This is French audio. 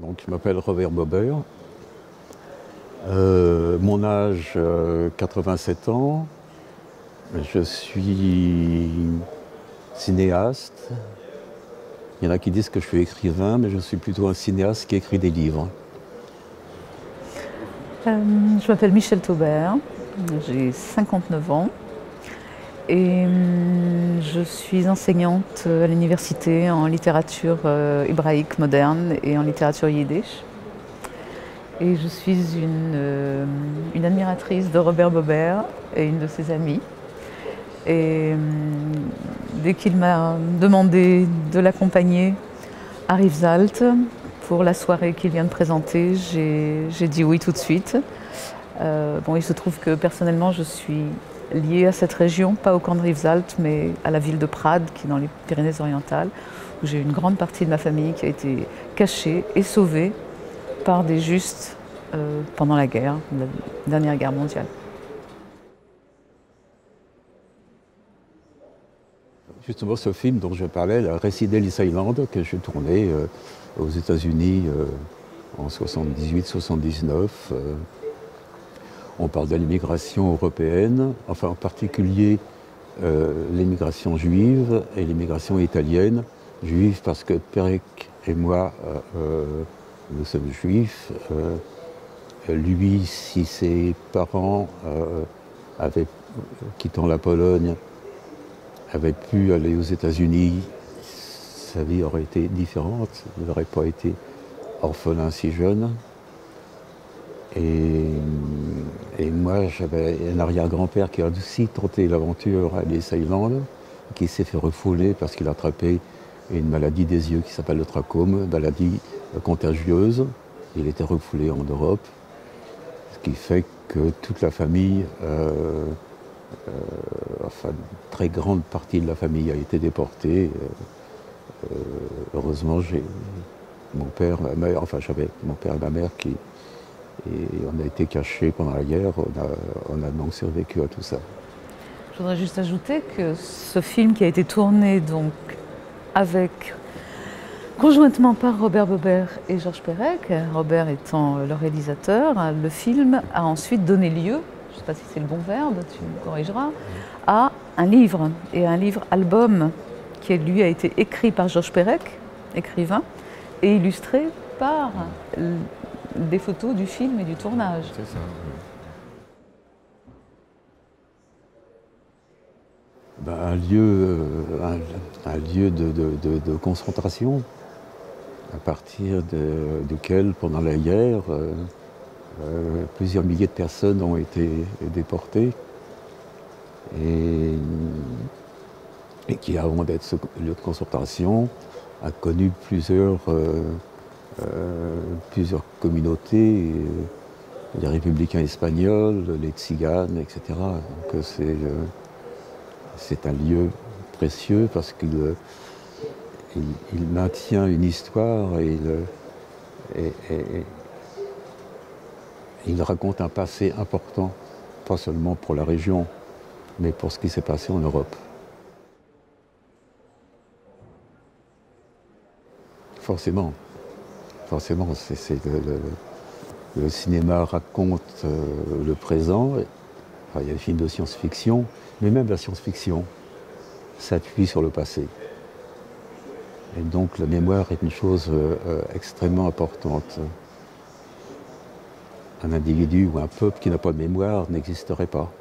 Donc, je m'appelle Robert Bober. Mon âge, 87 ans. Je suis cinéaste. Il y en a qui disent que je suis écrivain, mais je suis plutôt un cinéaste qui écrit des livres. Je m'appelle Michèle Taubert, j'ai 59 ans et je suis enseignante à l'université en littérature hébraïque moderne et en littérature yiddish. Et je suis une admiratrice de Robert Bober et une de ses amies. Et dès qu'il m'a demandé de l'accompagner à Rivesaltes pour la soirée qu'il vient de présenter, j'ai dit oui tout de suite. Il se trouve que personnellement je suis liée à cette région, pas au camp de Rivesaltes, mais à la ville de Prades, qui est dans les Pyrénées-Orientales, où j'ai une grande partie de ma famille qui a été cachée et sauvée par des justes pendant la dernière guerre mondiale. Justement, ce film dont je parlais, le récit d'Ellis Island, que j'ai tourné aux États-Unis en 78-79. On parle de l'immigration européenne, enfin en particulier l'immigration juive et l'immigration italienne. Juive parce que Perec et moi, nous sommes juifs. Lui, si ses parents quittant la Pologne, avait pu aller aux États-Unis, sa vie aurait été différente. Il n'aurait pas été orphelin si jeune. Et moi, j'avais un arrière-grand-père qui a aussi tenté l'aventure à Ellis Island, qui s'est fait refouler parce qu'il a attrapé une maladie des yeux qui s'appelle le trachome, une maladie contagieuse. Il était refoulé en Europe, ce qui fait que toute la famille, une très grande partie de la famille a été déportée. Heureusement, j'ai mon père, ma mère, j'avais mon père et ma mère et on a été cachés pendant la guerre, on a donc survécu à tout ça. Je voudrais juste ajouter que ce film qui a été tourné donc conjointement par Robert Bober et Georges Perec, Robert étant le réalisateur, le film a ensuite donné lieu, je ne sais pas si c'est le bon verbe, tu me corrigeras, à un livre, et un livre-album qui lui a été écrit par Georges Perec, écrivain, et illustré par des photos du film et du tournage. C'est ça. Un lieu de concentration, à partir duquel, pendant la guerre, plusieurs milliers de personnes ont été déportées et qui, avant d'être ce lieu de concentration, a connu plusieurs communautés, les républicains espagnols, les tziganes, etc. Donc c'est un lieu précieux parce qu'il maintient une histoire et il raconte un passé important, pas seulement pour la région, mais pour ce qui s'est passé en Europe. Forcément, le cinéma raconte le présent. Il y a des films de science-fiction, mais même la science-fiction s'appuie sur le passé. Et donc la mémoire est une chose extrêmement importante. Un individu ou un peuple qui n'a pas de mémoire n'existerait pas.